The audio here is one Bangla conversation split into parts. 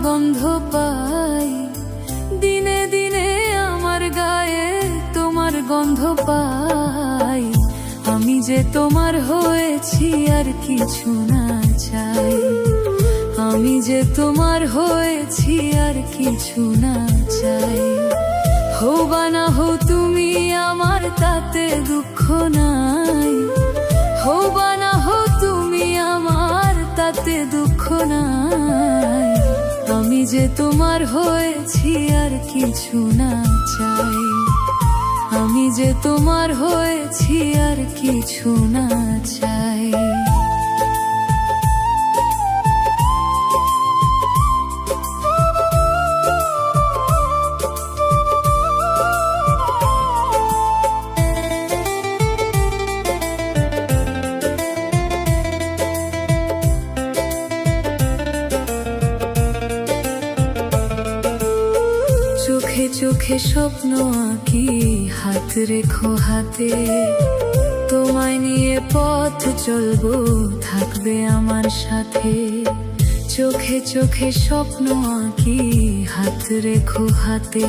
গন্ধ পাই, দিনে দিনে আমার গায়ে তোমার গন্ধ পাই। আমি যে তোমার হয়েছি আর কিছু না চাই, আমি যে তোমার হয়েছি আর কিছু না চাই। হো বা না হো তুমি আমার তাতে দুঃখ নাই, হো বা না হো তুমি আমার তাতে দুঃখ নাই। আমি যে তোমার হয়েছি আর কিছু না চাই, আমি যে তোমার হয়েছি আর কিছু না চাই। চোখে চোখে স্বপ্ন আঁকি, হাত রেখো হাতে, তোমায় নিয়ে পথ চলবো, থাকবে আমার সাথে। চোখে চোখে স্বপ্ন আঁকি, হাত রেখো হাতে,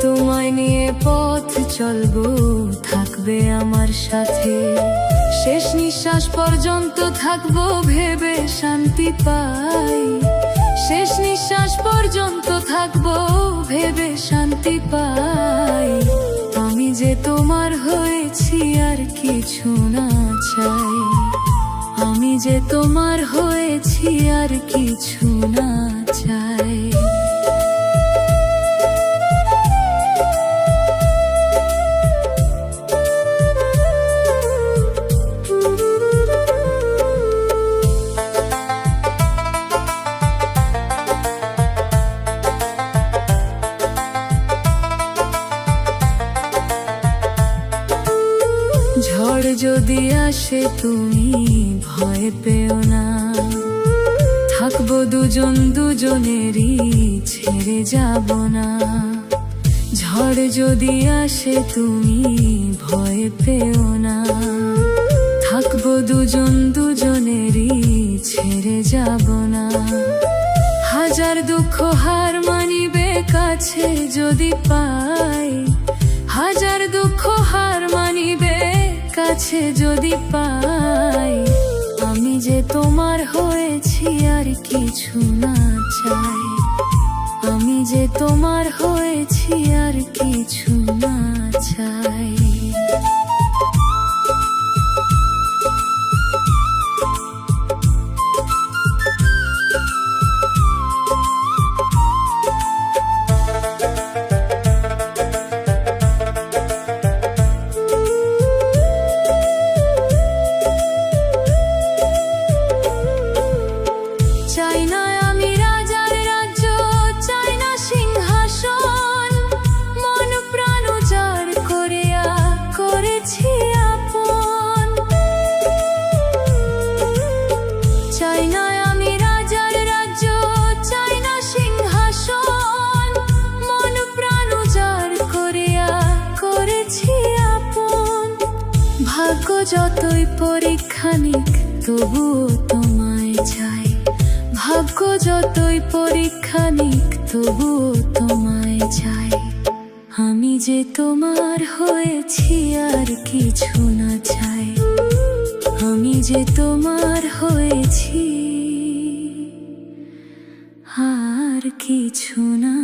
তোমায় নিয়ে পথ চলবো, থাকবে আমার সাথে। শেষ নিঃশ্বাস পর্যন্ত থাকবো ভেবে শান্তি পাই, শেষ নিঃশ্বাস পর্যন্ত থাকবো ভেবে শান্তি পাই। আমি যে তোমার হয়েছি আর কিছু না চাই, আমি যে তোমার হয়েছি আর কিছু না চাই। ঝড় যদি আসে তুমি ভয় পেও না, থাকবো দুজন দুজনেরই, ছেড়ে যাব না। ঝড় যদি আসে তুমি ভয় পেও না, থাকবো দুজন দুজনেরই, ছেড়ে যাব না। হাজার দুঃখ হার মানিবে কাছে যদি পাই, হাজার দুঃখ হার মানিবে কাছে যদি পাই। আমি যে তোমার হয়েছি আর কিছু না চাই, আমি যে তোমার হয়েছি আর কিছু না চাই। চাই না আমি রাজার রাজ্য, চাই না সিংহাসন, মন প্রাণ উজাড় করিয়া করেছি আপন। চাই না আমি রাজার রাজ্য, চাই না সিংহাসন, মন প্রাণ উজাড় করিয়া করেছি আপন। ভাগ্য যতই পরীক্ষা নিক তবুও তোমায় চাই, ভাগ্য যতই পরীক্ষা নিক তবুও তোমায় চাই। আমি যে তোমার হয়েছি আর কিছু না চাই, আমি যে তোমার হয়েছি আর কিছু না